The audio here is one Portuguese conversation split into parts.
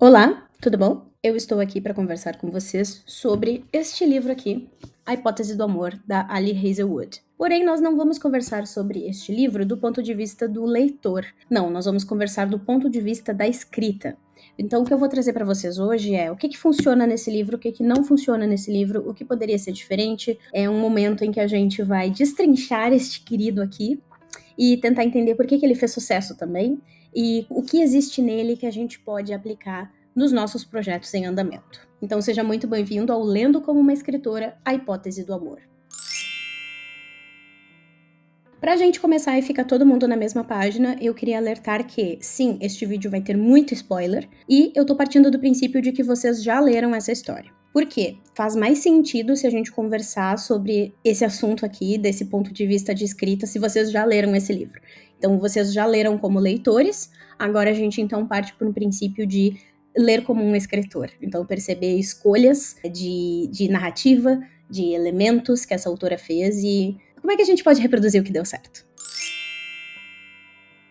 Olá, tudo bom? Eu estou aqui para conversar com vocês sobre este livro aqui, A Hipótese do Amor, da Ali Hazelwood. Porém, nós não vamos conversar sobre este livro do ponto de vista do leitor. Não, nós vamos conversar do ponto de vista da escrita. Então, o que eu vou trazer para vocês hoje é o que funciona nesse livro, o que não funciona nesse livro, o que poderia ser diferente. É um momento em que a gente vai destrinchar este querido aqui e tentar entender por que ele fez sucesso também e o que existe nele que a gente pode aplicar nos nossos projetos em andamento. Então seja muito bem-vindo ao Lendo como uma Escritora, A Hipótese do Amor. Pra gente começar e ficar todo mundo na mesma página, eu queria alertar que, sim, este vídeo vai ter muito spoiler, e eu tô partindo do princípio de que vocês já leram essa história. Por quê? Faz mais sentido se a gente conversar sobre esse assunto aqui, desse ponto de vista de escrita, se vocês já leram esse livro. Então, vocês já leram como leitores, agora a gente então parte por um princípio de ler como um escritor. Então, perceber escolhas de narrativa, de elementos que essa autora fez e como é que a gente pode reproduzir o que deu certo.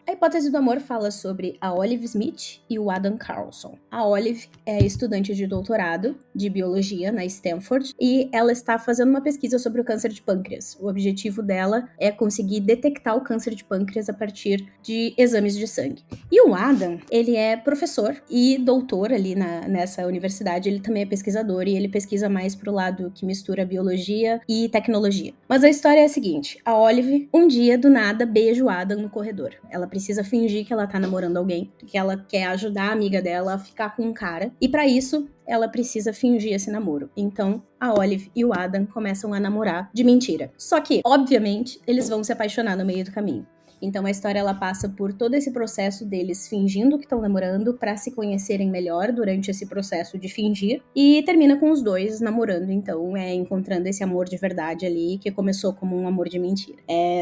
A Hipótese do Amor fala sobre a Olive Smith e o Adam Carlson. A Olive é estudante de doutorado de biologia na Stanford e ela está fazendo uma pesquisa sobre o câncer de pâncreas. O objetivo dela é conseguir detectar o câncer de pâncreas a partir de exames de sangue. E o Adam, ele é professor e doutor ali nessa universidade, ele também é pesquisador e ele pesquisa mais pro lado que mistura biologia e tecnologia. Mas a história é a seguinte, a Olive, um dia, do nada, beija o Adam no corredor. Ela precisa fingir que ela tá namorando alguém, que ela quer ajudar a amiga dela a ficar com um cara, e pra isso, ela precisa fingir esse namoro. Então, a Olive e o Adam começam a namorar de mentira. Só que, obviamente, eles vão se apaixonar no meio do caminho. Então a história ela passa por todo esse processo deles fingindo que estão namorando para se conhecerem melhor durante esse processo de fingir e termina com os dois namorando, então encontrando esse amor de verdade ali que começou como um amor de mentira.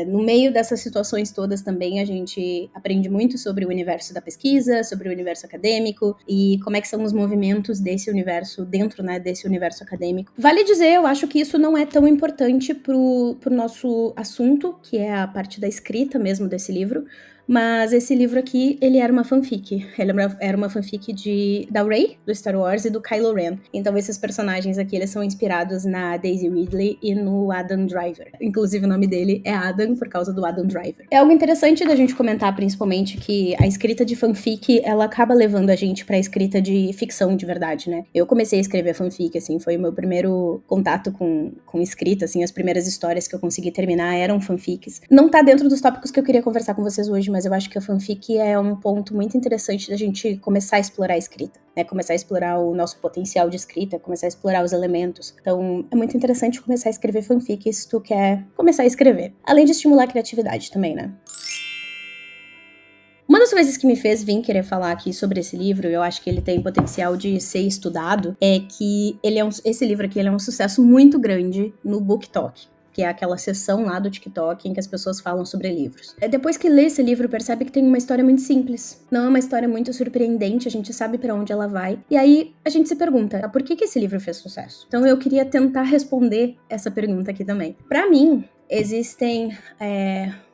No meio dessas situações todas também a gente aprende muito sobre o universo da pesquisa, sobre o universo acadêmico e como é que são os movimentos desse universo dentro, desse universo acadêmico. Vale dizer, eu acho que isso não é tão importante pro nosso assunto, que é a parte da escrita mesmo desse livro, mas esse livro aqui, ele era uma fanfic. Ele era uma fanfic da Rey, do Star Wars, e do Kylo Ren. Então esses personagens aqui, eles são inspirados na Daisy Ridley e no Adam Driver. Inclusive o nome dele é Adam por causa do Adam Driver. É algo interessante da gente comentar, principalmente, que a escrita de fanfic, ela acaba levando a gente pra escrita de ficção de verdade, né? Eu comecei a escrever fanfic, assim, foi o meu primeiro contato com escrita, assim, as primeiras histórias que eu consegui terminar eram fanfics. Não tá dentro dos tópicos que eu queria conversar com vocês hoje, mas eu acho que a fanfic é um ponto muito interessante da gente começar a explorar a escrita, né? Começar a explorar o nosso potencial de escrita, começar a explorar os elementos. Então, é muito interessante começar a escrever fanfic se tu quer começar a escrever. Além de estimular a criatividade também, né? Uma das coisas que me fez vir querer falar aqui sobre esse livro, eu acho que ele tem potencial de ser estudado, é que esse livro aqui ele é um sucesso muito grande no BookTok, que é aquela seção lá do TikTok em que as pessoas falam sobre livros. Depois que lê esse livro, percebe que tem uma história muito simples. Não é uma história muito surpreendente, a gente sabe pra onde ela vai. E aí, a gente se pergunta, por que esse livro fez sucesso? Então eu queria tentar responder essa pergunta aqui também. Pra mim, existem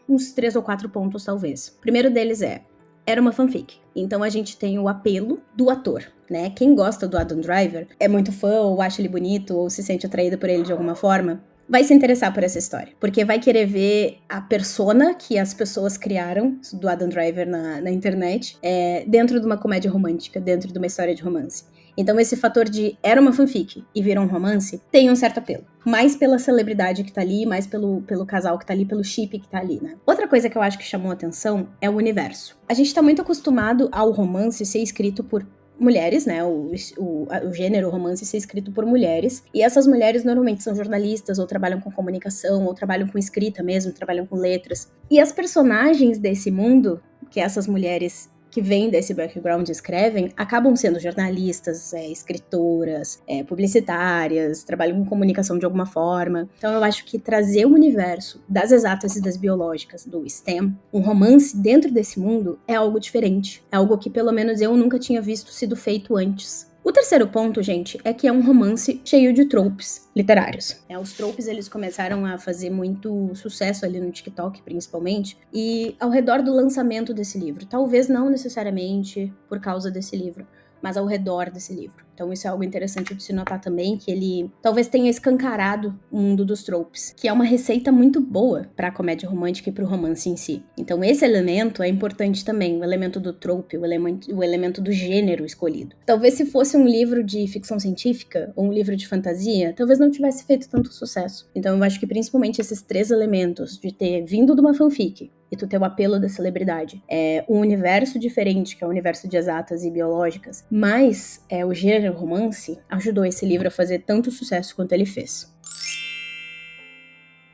uns 3 ou 4 pontos, talvez. O primeiro deles era uma fanfic. Então a gente tem o apelo do ator, né? Quem gosta do Adam Driver, é muito fã, ou acha ele bonito, ou se sente atraído por ele de alguma forma, vai se interessar por essa história. Porque vai querer ver a persona que as pessoas criaram do Adam Driver na internet dentro de uma comédia romântica, dentro de uma história de romance. Então esse fator de era uma fanfic e virou um romance tem um certo apelo. Mais pela celebridade que tá ali, mais pelo casal que tá ali, pelo chip que tá ali, né? Outra coisa que eu acho que chamou atenção é o universo. A gente tá muito acostumado ao romance ser escrito por mulheres, né, o gênero romance ser escrito por mulheres, e essas mulheres normalmente são jornalistas, ou trabalham com comunicação, ou trabalham com escrita mesmo, trabalham com letras. E as personagens desse mundo, que essas mulheres que vêm desse background escrevem, acabam sendo jornalistas, escritoras, publicitárias, trabalham com comunicação de alguma forma. Então eu acho que trazer o universo das exatas e das biológicas, do STEM, um romance dentro desse mundo, é algo diferente. É algo que pelo menos eu nunca tinha visto sido feito antes. O terceiro ponto, gente, é que é um romance cheio de tropes literários. Os tropes, eles começaram a fazer muito sucesso ali no TikTok, principalmente, e ao redor do lançamento desse livro. Talvez não necessariamente por causa desse livro, mas ao redor desse livro. Então isso é algo interessante de se notar também, que ele talvez tenha escancarado o mundo dos tropes, que é uma receita muito boa para a comédia romântica e para o romance em si. Então esse elemento é importante também, o elemento do trope, o elemento do gênero escolhido. Talvez se fosse um livro de ficção científica ou um livro de fantasia, talvez não tivesse feito tanto sucesso. Então eu acho que principalmente esses 3 elementos de ter vindo de uma fanfic, e tu ter o apelo da celebridade. É um universo diferente, que é o universo de exatas e biológicas, mas o gênero romance ajudou esse livro a fazer tanto sucesso quanto ele fez.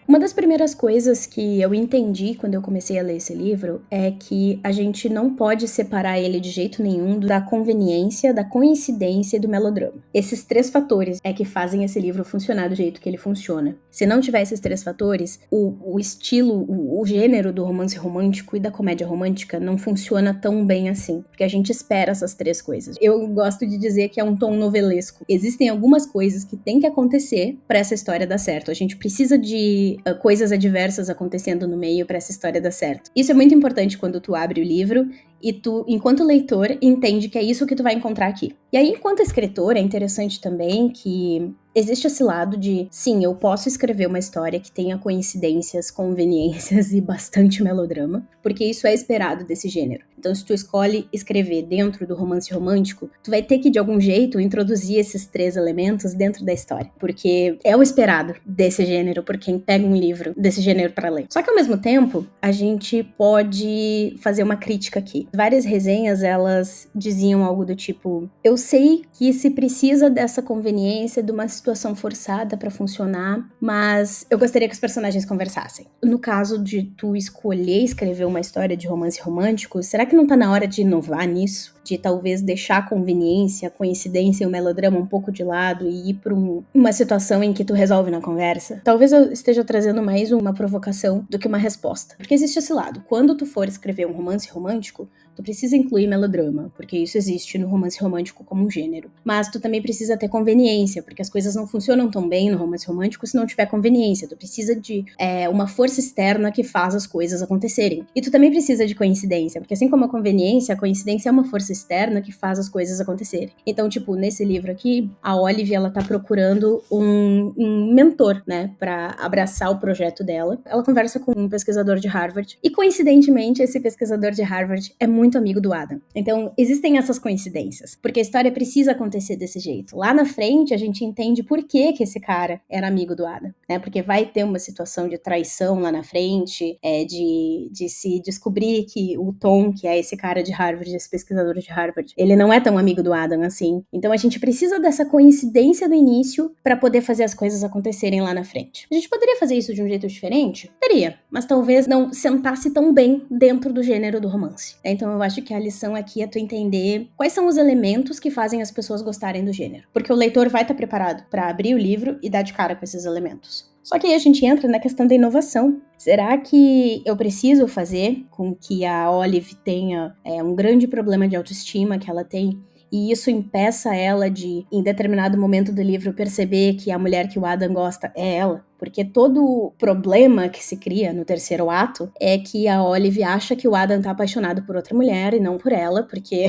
Uma das primeiras coisas que eu entendi quando eu comecei a ler esse livro é que a gente não pode separar ele de jeito nenhum da conveniência, da coincidência e do melodrama. Esses 3 fatores é que fazem esse livro funcionar do jeito que ele funciona. Se não tiver esses 3 fatores, o estilo, o gênero do romance romântico e da comédia romântica não funciona tão bem assim, porque a gente espera essas 3 coisas. Eu gosto de dizer que é um tom novelesco. Existem algumas coisas que tem que acontecer para essa história dar certo. A gente precisa de coisas adversas acontecendo no meio para essa história dar certo. Isso é muito importante quando tu abre o livro e tu, enquanto leitor, entende que é isso que tu vai encontrar aqui. E aí, enquanto escritor, é interessante também que existe esse lado de, sim, eu posso escrever uma história que tenha coincidências, conveniências e bastante melodrama, porque isso é esperado desse gênero. Então, se tu escolhe escrever dentro do romance romântico, tu vai ter que, de algum jeito, introduzir esses 3 elementos dentro da história, porque é o esperado desse gênero por quem pega um livro desse gênero para ler. Só que, ao mesmo tempo, a gente pode fazer uma crítica aqui. Várias resenhas, elas diziam algo do tipo, eu sei que se precisa dessa conveniência, de uma situação forçada pra funcionar, mas eu gostaria que os personagens conversassem. No caso de tu escolher escrever uma história de romance romântico, será que não tá na hora de inovar nisso? De talvez deixar a conveniência, a coincidência e o melodrama um pouco de lado e ir pra uma situação em que tu resolve na conversa? Talvez eu esteja trazendo mais uma provocação do que uma resposta. Porque existe esse lado. Quando tu for escrever um romance romântico, tu precisa incluir melodrama, porque isso existe no romance romântico como um gênero. Mas tu também precisa ter conveniência, porque as coisas não funcionam tão bem no romance romântico se não tiver conveniência. Tu precisa de uma força externa que faz as coisas acontecerem. E tu também precisa de coincidência, porque assim como a coincidência é uma força externa que faz as coisas acontecerem. Então, tipo, nesse livro aqui, a Olive, ela tá procurando um mentor, né, pra abraçar o projeto dela. Ela conversa com um pesquisador de Harvard, e coincidentemente, esse pesquisador de Harvard é muito amigo do Adam. Então, existem essas coincidências, porque a história precisa acontecer desse jeito. Lá na frente, a gente entende por que esse cara era amigo do Adam, né, porque vai ter uma situação de traição lá na frente, de se descobrir que o Tom, que é esse cara de Harvard, esse pesquisador de Harvard, ele não é tão amigo do Adam assim. Então, a gente precisa dessa coincidência do início para poder fazer as coisas acontecerem lá na frente. A gente poderia fazer isso de um jeito diferente? Teria, mas talvez não sentasse tão bem dentro do gênero do romance. Então eu acho que a lição aqui é tu entender quais são os elementos que fazem as pessoas gostarem do gênero. Porque o leitor vai estar preparado para abrir o livro e dar de cara com esses elementos. Só que aí a gente entra na questão da inovação. Será que eu preciso fazer com que a Olive tenha um grande problema de autoestima que ela tem, e isso impeça ela de, em determinado momento do livro, perceber que a mulher que o Adam gosta é ela? Porque todo o problema que se cria no 3º ato é que a Olive acha que o Adam tá apaixonado por outra mulher e não por ela, porque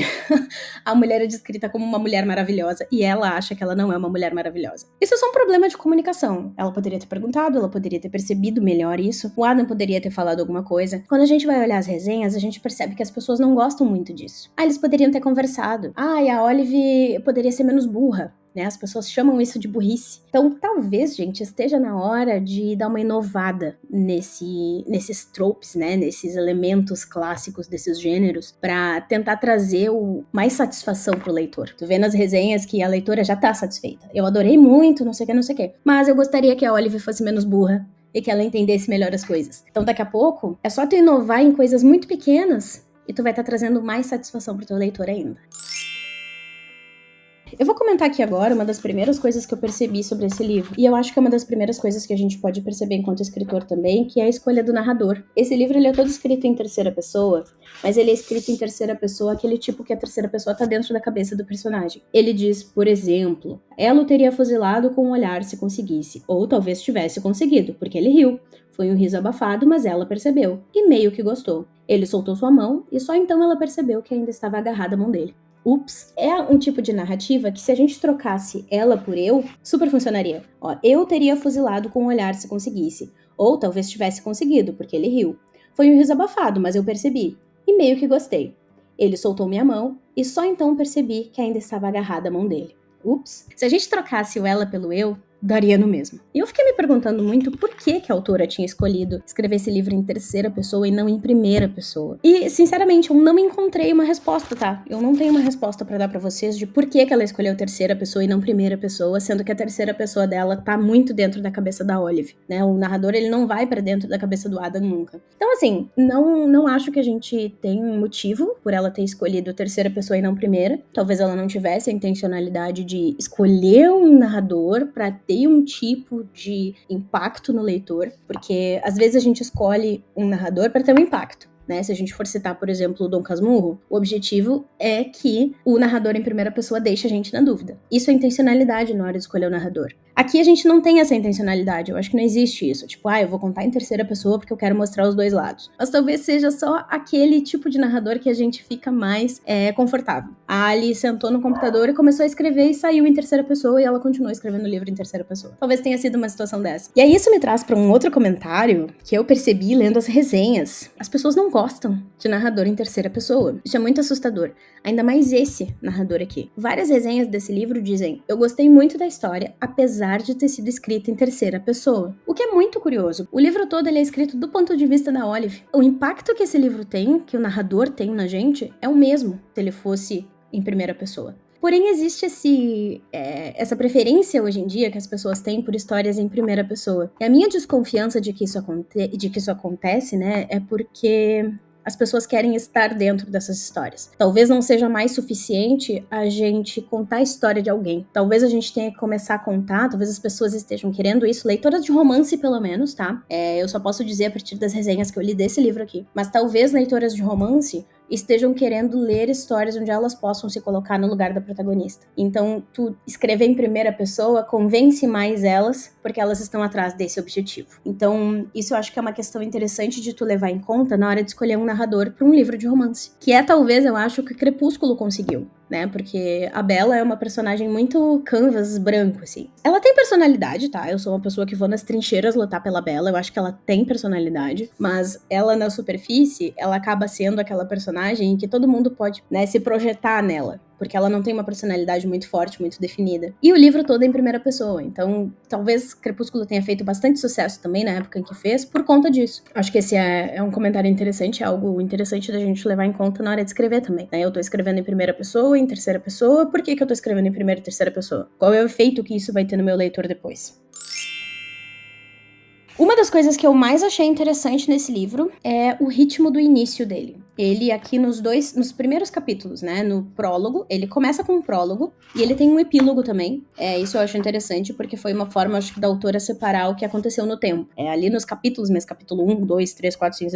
a mulher é descrita como uma mulher maravilhosa e ela acha que ela não é uma mulher maravilhosa. Isso é só um problema de comunicação. Ela poderia ter perguntado, ela poderia ter percebido melhor isso, o Adam poderia ter falado alguma coisa. Quando a gente vai olhar as resenhas, a gente percebe que as pessoas não gostam muito disso. Eles poderiam ter conversado. E a Olive poderia ser menos burra. Né, as pessoas chamam isso de burrice. Então, talvez, gente, esteja na hora de dar uma inovada nesses tropes, né, nesses elementos clássicos desses gêneros, para tentar trazer mais satisfação pro leitor. Tu vê nas resenhas que a leitora já tá satisfeita. Eu adorei muito, não sei o que, mas eu gostaria que a Olive fosse menos burra e que ela entendesse melhor as coisas. Então, daqui a pouco, é só tu inovar em coisas muito pequenas e tu vai estar trazendo mais satisfação pro teu leitor ainda. Eu vou comentar aqui agora uma das primeiras coisas que eu percebi sobre esse livro, e eu acho que é uma das primeiras coisas que a gente pode perceber enquanto escritor também, que é a escolha do narrador. Esse livro ele é todo escrito em terceira pessoa, mas ele é escrito em terceira pessoa, aquele tipo que a terceira pessoa tá dentro da cabeça do personagem. Ele diz, por exemplo, ela o teria fuzilado com um olhar se conseguisse, ou talvez tivesse conseguido, porque ele riu. Foi um riso abafado, mas ela percebeu, e meio que gostou. Ele soltou sua mão, e só então ela percebeu que ainda estava agarrada à mão dele. Ups, é um tipo de narrativa que se a gente trocasse ela por eu, super funcionaria. Ó, eu teria fuzilado com o olhar se conseguisse. Ou talvez tivesse conseguido, porque ele riu. Foi um riso abafado, mas eu percebi. E meio que gostei. Ele soltou minha mão e só então percebi que ainda estava agarrada a mão dele. Ups. Se a gente trocasse o ela pelo eu, daria no mesmo. E eu fiquei me perguntando muito por que a autora tinha escolhido escrever esse livro em terceira pessoa e não em primeira pessoa. E, sinceramente, eu não encontrei uma resposta, tá? Eu não tenho uma resposta pra dar pra vocês de por que ela escolheu terceira pessoa e não primeira pessoa, sendo que a terceira pessoa dela tá muito dentro da cabeça da Olive, né? O narrador, ele não vai pra dentro da cabeça do Adam nunca. Então, assim, não acho que a gente tem um motivo por ela ter escolhido terceira pessoa e não primeira. Talvez ela não tivesse a intencionalidade de escolher um narrador pra ter um tipo de impacto no leitor, porque às vezes a gente escolhe um narrador para ter um impacto. Né? Se a gente for citar, por exemplo, o Dom Casmurro, o objetivo é que o narrador em primeira pessoa deixe a gente na dúvida. Isso é intencionalidade na hora de escolher o narrador. Aqui a gente não tem essa intencionalidade, eu acho que não existe isso. Tipo, eu vou contar em terceira pessoa porque eu quero mostrar os dois lados. Mas talvez seja só aquele tipo de narrador que a gente fica mais confortável. A Ali sentou no computador e começou a escrever e saiu em terceira pessoa e ela continuou escrevendo o livro em terceira pessoa. Talvez tenha sido uma situação dessa. E aí isso me traz para um outro comentário que eu percebi lendo as resenhas. As pessoas não gostam de narrador em terceira pessoa. Isso é muito assustador. Ainda mais esse narrador aqui. Várias resenhas desse livro dizem: eu gostei muito da história, apesar de ter sido escrita em terceira pessoa. O que é muito curioso. O livro todo ele é escrito do ponto de vista da Olive. O impacto que esse livro tem, que o narrador tem na gente, é o mesmo se ele fosse em primeira pessoa. Porém, existe essa preferência hoje em dia que as pessoas têm por histórias em primeira pessoa. E a minha desconfiança de que isso acontece, né, é porque as pessoas querem estar dentro dessas histórias. Talvez não seja mais suficiente a gente contar a história de alguém. Talvez a gente tenha que começar a contar, talvez as pessoas estejam querendo isso, leitoras de romance pelo menos, tá? Eu só posso dizer a partir das resenhas que eu li desse livro aqui. Mas talvez leitoras de romance estejam querendo ler histórias onde elas possam se colocar no lugar da protagonista. Então, tu escrever em primeira pessoa convence mais elas, porque elas estão atrás desse objetivo. Então, isso eu acho que é uma questão interessante de tu levar em conta na hora de escolher um narrador para um livro de romance. Que é, talvez, eu acho, que Crepúsculo conseguiu, né? Porque a Bella é uma personagem muito canvas branco, assim. Ela tem personalidade, tá? Eu sou uma pessoa que vou nas trincheiras lutar pela Bella, eu acho que ela tem personalidade, mas ela na superfície, ela acaba sendo aquela personagem que todo mundo pode, né, se projetar nela. Porque ela não tem uma personalidade muito forte, muito definida. E o livro todo é em primeira pessoa. Então, talvez Crepúsculo tenha feito bastante sucesso também na época em que fez, por conta disso. Acho que esse é um comentário interessante, é algo interessante da gente levar em conta na hora de escrever também. Né? Eu tô escrevendo em primeira pessoa, em terceira pessoa. Por que eu tô escrevendo em primeira e terceira pessoa? Qual é o efeito que isso vai ter no meu leitor depois? Uma das coisas que eu mais achei interessante nesse livro é o ritmo do início dele. Ele aqui nos primeiros capítulos, né, no prólogo, ele começa com um prólogo e ele tem um epílogo também. Isso eu acho interessante porque foi uma forma, acho que, da autora separar o que aconteceu no tempo. Ali nos capítulos, mas capítulo 1, 2, 3, 4, 5,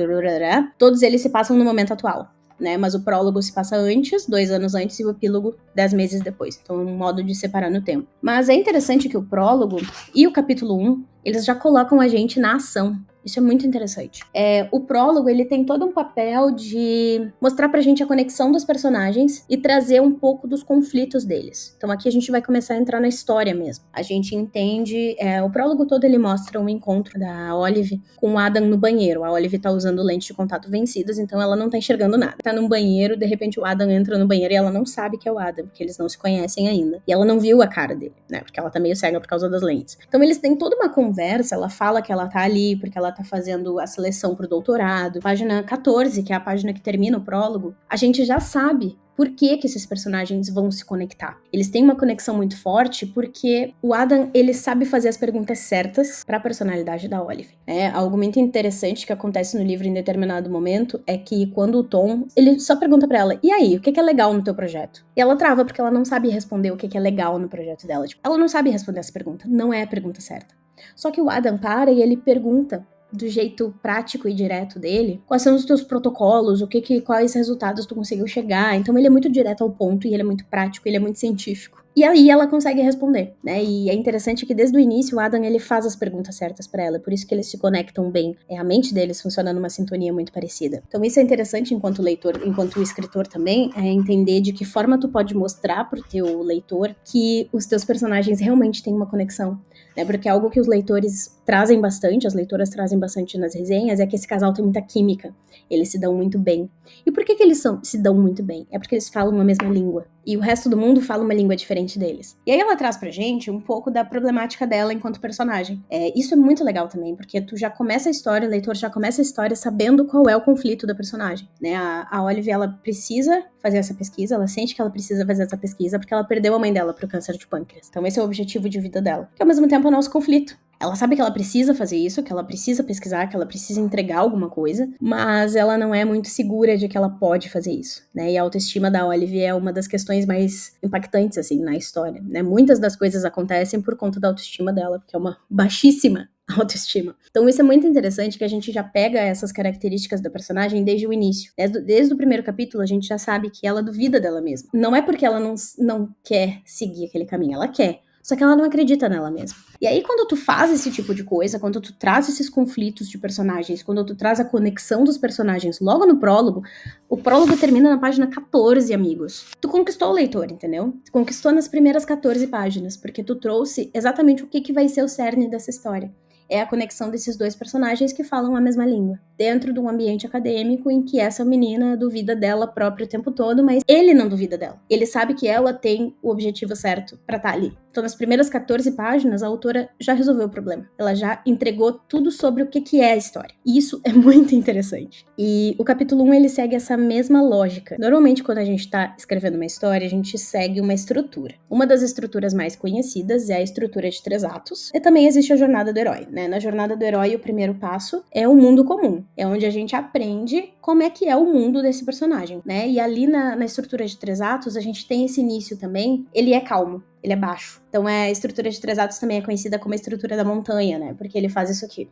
todos eles se passam no momento atual. Né, mas o prólogo se passa antes, 2 anos antes, e o epílogo 10 meses depois. Então é um modo de separar no tempo. Mas é interessante que o prólogo e o capítulo 1, eles já colocam a gente na ação. Isso é muito interessante. O prólogo, ele tem todo um papel de mostrar pra gente a conexão dos personagens e trazer um pouco dos conflitos deles. Então aqui a gente vai começar a entrar na história mesmo. A gente entende... o prólogo todo, ele mostra um encontro da Olive com o Adam no banheiro. A Olive tá usando lentes de contato vencidas, então ela não tá enxergando nada. Tá num banheiro, de repente o Adam entra no banheiro e ela não sabe que é o Adam, porque eles não se conhecem ainda. E ela não viu a cara dele, né? Porque ela tá meio cega por causa das lentes. Então eles têm toda uma conversa, ela fala que ela tá ali porque ela tá fazendo a seleção pro doutorado. Página 14, que é a página que termina o prólogo, a gente já sabe por que esses personagens vão se conectar. Eles têm uma conexão muito forte porque o Adam, ele sabe fazer as perguntas certas para a personalidade da Olive. Algo muito interessante que acontece no livro em determinado momento é que quando o Tom, ele só pergunta para ela: e aí, o que é legal no teu projeto? E ela trava porque ela não sabe responder o que é legal no projeto dela. Tipo, ela não sabe responder essa pergunta, não é a pergunta certa. Só que o Adam para e ele pergunta do jeito prático e direto dele, quais são os teus protocolos, quais resultados tu conseguiu chegar. Então ele é muito direto ao ponto e ele é muito prático, ele é muito científico. E aí ela consegue responder, né? E é interessante que desde o início o Adam ele faz as perguntas certas pra ela, por isso que eles se conectam bem. A mente deles funciona numa sintonia muito parecida. Então isso é interessante enquanto leitor, enquanto escritor também, é entender de que forma tu pode mostrar pro teu leitor que os teus personagens realmente têm uma conexão, né? Porque algo que os leitores trazem bastante, as leitoras trazem bastante nas resenhas, é que esse casal tem muita química, eles se dão muito bem. E por que eles se dão muito bem? É porque eles falam a mesma língua. E o resto do mundo fala uma língua diferente deles. E aí ela traz pra gente um pouco da problemática dela enquanto personagem. Isso é muito legal também, porque tu já começa a história, o leitor já começa a história sabendo qual é o conflito da personagem, né? A Olive, ela precisa fazer essa pesquisa, ela sente que ela precisa fazer essa pesquisa porque ela perdeu a mãe dela pro câncer de pâncreas. Então esse é o objetivo de vida dela. Que ao mesmo tempo é o nosso conflito. Ela sabe que ela precisa fazer isso, que ela precisa pesquisar, que ela precisa entregar alguma coisa, mas ela não é muito segura de que ela pode fazer isso, né? E a autoestima da Olive é uma das questões mais impactantes, assim, na história, né? Muitas das coisas acontecem por conta da autoestima dela, porque é uma baixíssima autoestima. Então isso é muito interessante, que a gente já pega essas características da personagem desde o início. Desde o primeiro capítulo, a gente já sabe que ela duvida dela mesma. Não é porque ela não quer seguir aquele caminho, ela quer. Só que ela não acredita nela mesma. E aí, quando tu faz esse tipo de coisa, quando tu traz esses conflitos de personagens, quando tu traz a conexão dos personagens logo no prólogo, o prólogo termina na página 14, amigos. Tu conquistou o leitor, entendeu? Tu conquistou nas primeiras 14 páginas, porque tu trouxe exatamente o que vai ser o cerne dessa história. É a conexão desses dois personagens que falam a mesma língua, dentro de um ambiente acadêmico em que essa menina duvida dela própria o tempo todo, mas ele não duvida dela. Ele sabe que ela tem o objetivo certo pra estar ali. Então, nas primeiras 14 páginas, a autora já resolveu o problema. Ela já entregou tudo sobre o que é a história. E isso é muito interessante. E o capítulo 1, ele segue essa mesma lógica. Normalmente, quando a gente tá escrevendo uma história, a gente segue uma estrutura. Uma das estruturas mais conhecidas é a estrutura de 3 atos. E também existe a jornada do herói, né? Na jornada do herói, o primeiro passo é o mundo comum. É onde a gente aprende como é que é o mundo desse personagem, né? E ali na estrutura de 3 atos, a gente tem esse início também. Ele é calmo. Ele é baixo. Então, a estrutura de 3 atos também é conhecida como a estrutura da montanha, né? Porque ele faz isso aqui.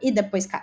E depois cai.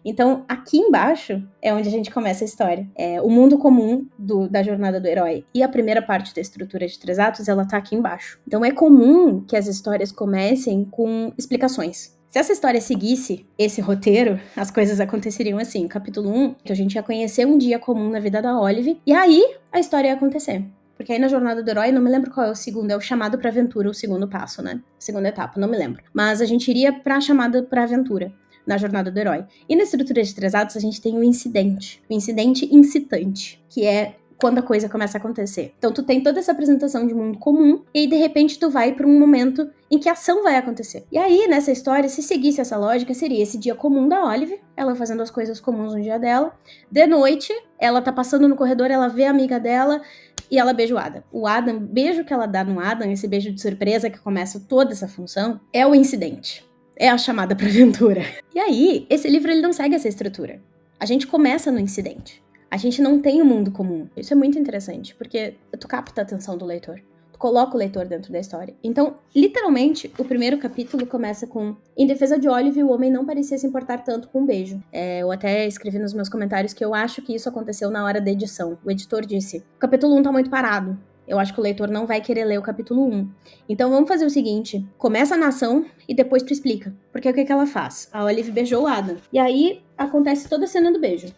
Então, aqui embaixo é onde a gente começa a história. É o mundo comum da jornada do herói. E a primeira parte da estrutura de 3 atos, ela tá aqui embaixo. Então, é comum que as histórias comecem com explicações. Se essa história seguisse esse roteiro, as coisas aconteceriam assim. Capítulo 1, a gente ia conhecer um dia comum na vida da Olive. E aí, a história ia acontecer. Porque aí na jornada do herói, não me lembro qual é o segundo, é o chamado pra aventura, o segundo passo, né? Segunda etapa, não me lembro. Mas a gente iria pra chamada pra aventura, na jornada do herói. E na estrutura de 3 atos, a gente tem o incidente incitante, que é quando a coisa começa a acontecer. Então tu tem toda essa apresentação de mundo comum, e aí de repente tu vai pra um momento em que a ação vai acontecer. E aí, nessa história, se seguisse essa lógica, seria esse dia comum da Olive, ela fazendo as coisas comuns no dia dela. De noite, ela tá passando no corredor, ela vê a amiga dela, e ela beija o Adam. O Adam, beijo que ela dá no Adam, esse beijo de surpresa que começa toda essa função, é o incidente. É a chamada pra aventura. E aí, esse livro ele não segue essa estrutura. A gente começa no incidente. A gente não tem um mundo comum. Isso é muito interessante, porque tu capta a atenção do leitor. Tu coloca o leitor dentro da história. Então, literalmente, o primeiro capítulo começa com: em defesa de Olive, o homem não parecia se importar tanto com um beijo. Eu até escrevi nos meus comentários que eu acho que isso aconteceu na hora da edição. O editor disse: o capítulo 1 tá muito parado. Eu acho que o leitor não vai querer ler o capítulo 1. Então vamos fazer o seguinte: começa a nação e depois tu explica. Porque o que ela faz? A Olive beijou o Adam. E aí acontece toda a cena do beijo.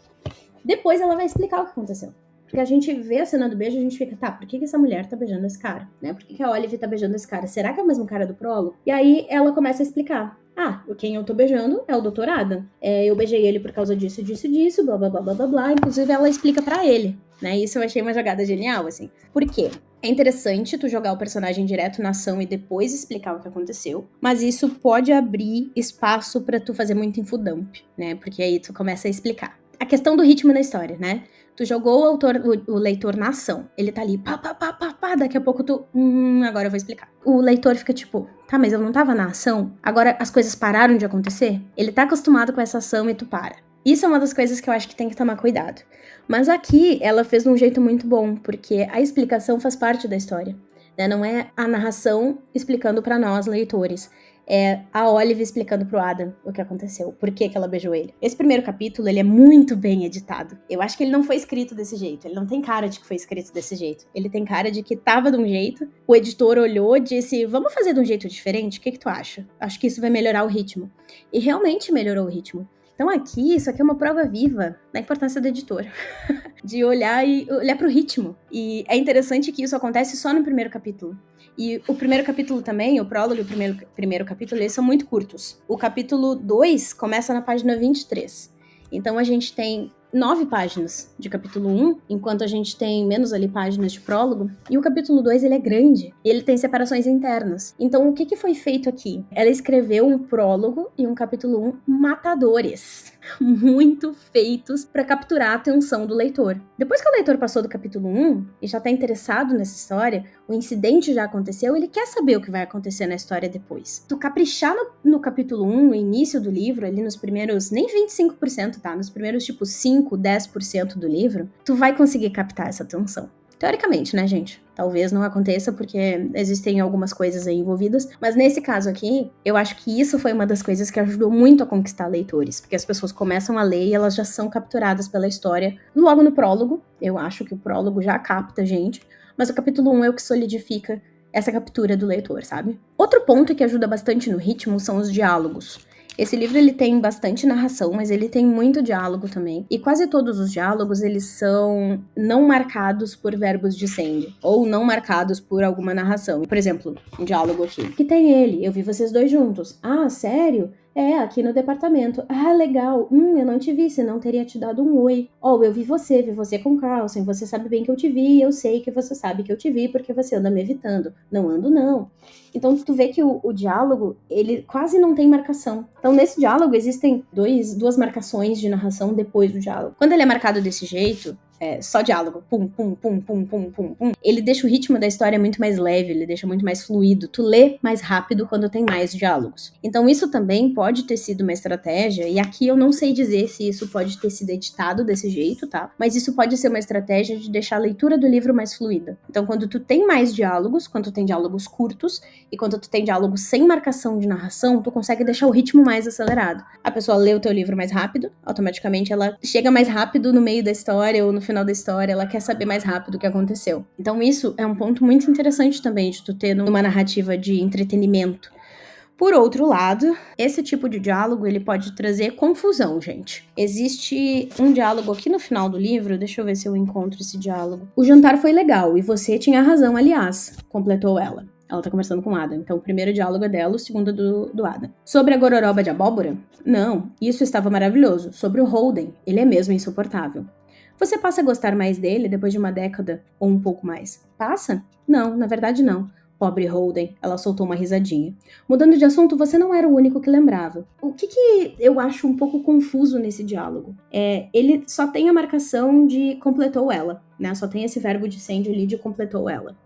Depois ela vai explicar o que aconteceu. Porque a gente vê a cena do beijo e a gente fica: tá, por que essa mulher tá beijando esse cara? Né? Por que a Olive tá beijando esse cara? Será que é o mesmo cara do prólogo? E aí ela começa a explicar: ah, quem eu tô beijando é o Dr. Adam. Eu beijei ele por causa disso, blá, blá, blá, blá, blá, blá. Inclusive ela explica pra ele, né? Isso eu achei uma jogada genial, assim. Por quê? É interessante tu jogar o personagem direto na ação e depois explicar o que aconteceu, mas isso pode abrir espaço pra tu fazer muito infodump, né? Porque aí tu começa a explicar. A questão do ritmo da história, né? Tu jogou o leitor na ação. Ele tá ali, pá, pá, pá, pá, pá. Daqui a pouco tu, agora eu vou explicar. O leitor fica tipo: tá, mas eu não tava na ação? Agora as coisas pararam de acontecer? Ele tá acostumado com essa ação e tu para. Isso é uma das coisas que eu acho que tem que tomar cuidado. Mas aqui, ela fez de um jeito muito bom, porque a explicação faz parte da história, né? Não é a narração explicando pra nós, leitores. é a Olive explicando pro Adam o que aconteceu, por que ela beijou ele. Esse primeiro capítulo, ele é muito bem editado. Eu acho que ele não foi escrito desse jeito, ele não tem cara de que foi escrito desse jeito. Ele tem cara de que tava de um jeito, o editor olhou e disse, vamos fazer de um jeito diferente? O que tu acha? Acho que isso vai melhorar o ritmo. E realmente melhorou o ritmo. Então isso aqui é uma prova viva da importância do editor. De olhar pro ritmo. E é interessante que isso acontece só no primeiro capítulo. E o primeiro capítulo também, o prólogo e o primeiro capítulo, eles são muito curtos. O capítulo 2 começa na página 23. Então a gente tem 9 páginas de capítulo 1, enquanto a gente tem menos ali páginas de prólogo. E o capítulo 2, ele é grande. E ele tem separações internas. Então o que foi feito aqui? Ela escreveu um prólogo e um capítulo 1 matadores. Muito feitos para capturar a atenção do leitor. Depois que o leitor passou do capítulo 1 e já tá interessado nessa história, o incidente já aconteceu, ele quer saber o que vai acontecer na história depois. Tu caprichar no capítulo 1, no início do livro, ali nos primeiros, nem 25%, tá? Nos primeiros, 5, 10% do livro, tu vai conseguir captar essa atenção. Teoricamente, né, gente? Talvez não aconteça porque existem algumas coisas aí envolvidas, mas nesse caso aqui, eu acho que isso foi uma das coisas que ajudou muito a conquistar leitores, porque as pessoas começam a ler e elas já são capturadas pela história logo no prólogo. Eu acho que o prólogo já capta a gente, mas o capítulo 1 é o que solidifica essa captura do leitor, sabe? Outro ponto que ajuda bastante no ritmo são os diálogos. Esse livro, ele tem bastante narração, mas ele tem muito diálogo também. E quase todos os diálogos, eles são não marcados por verbos de sende, ou não marcados por alguma narração. Por exemplo, um diálogo aqui. Que tem ele, eu vi vocês dois juntos. Ah, sério? É, aqui no departamento. Ah, legal. Eu não te vi, senão teria te dado um oi. Oh, eu vi você com Carlson. Você sabe bem que eu te vi, eu sei que você sabe que eu te vi, porque você anda me evitando. Não ando, não. Então, tu vê que o diálogo, ele quase não tem marcação. Então, nesse diálogo, existem duas marcações de narração depois do diálogo. Quando ele é marcado desse jeito, só diálogo, pum, pum, pum, pum, pum, pum, pum, ele deixa o ritmo da história muito mais leve, ele deixa muito mais fluido. Tu lê mais rápido quando tem mais diálogos. Então, isso também pode ter sido uma estratégia, e aqui eu não sei dizer se isso pode ter sido editado desse jeito, tá? Mas isso pode ser uma estratégia de deixar a leitura do livro mais fluida. Então, quando tu tem mais diálogos, quando tu tem diálogos curtos, e quando tu tem diálogos sem marcação de narração, tu consegue deixar o ritmo mais acelerado. A pessoa lê o teu livro mais rápido, automaticamente ela chega mais rápido no meio da história ou no final da história, ela quer saber mais rápido o que aconteceu. Então isso é um ponto muito interessante também de tu ter numa narrativa de entretenimento. Por outro lado, esse tipo de diálogo, ele pode trazer confusão, gente. Existe um diálogo aqui no final do livro, deixa eu ver se eu encontro esse diálogo. O jantar foi legal, e você tinha razão, aliás, completou ela. Ela tá conversando com o Adam. Então, o primeiro diálogo é dela, o segundo é do Adam. Sobre a gororoba de abóbora? Não, isso estava maravilhoso. Sobre o Holden, ele é mesmo insuportável. Você passa a gostar mais dele depois de uma década ou um pouco mais? Passa? Não, na verdade não. Pobre Holden, ela soltou uma risadinha. Mudando de assunto, você não era o único que lembrava. O que eu acho um pouco confuso nesse diálogo? Ele só tem a marcação de completou ela, né? Só tem esse verbo de send ali de completou ela.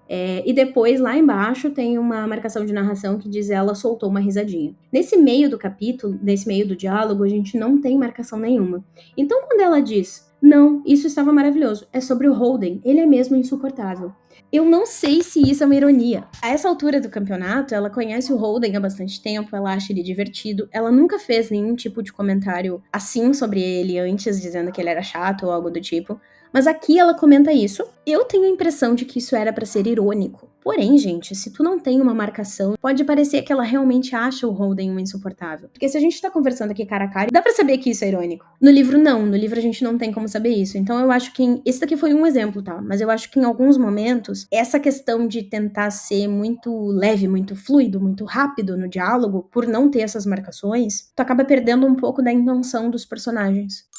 E depois, lá embaixo, tem uma marcação de narração que diz ela soltou uma risadinha. Nesse meio do capítulo, nesse meio do diálogo, a gente não tem marcação nenhuma. Então, quando ela diz não, isso estava maravilhoso, é sobre o Holden, ele é mesmo insuportável. Eu não sei se isso é uma ironia. A essa altura do campeonato, ela conhece o Holden há bastante tempo, ela acha ele divertido, ela nunca fez nenhum tipo de comentário assim sobre ele antes, dizendo que ele era chato ou algo do tipo. Mas aqui ela comenta isso. Eu tenho a impressão de que isso era pra ser irônico. Porém, gente, se tu não tem uma marcação, pode parecer que ela realmente acha o Holden um insuportável. Porque se a gente tá conversando aqui cara a cara, dá pra saber que isso é irônico. No livro, não. No livro a gente não tem como saber isso. Então eu acho que... Esse daqui foi um exemplo, tá? Mas eu acho que em alguns momentos, essa questão de tentar ser muito leve, muito fluido, muito rápido no diálogo, por não ter essas marcações, tu acaba perdendo um pouco da intenção dos personagens.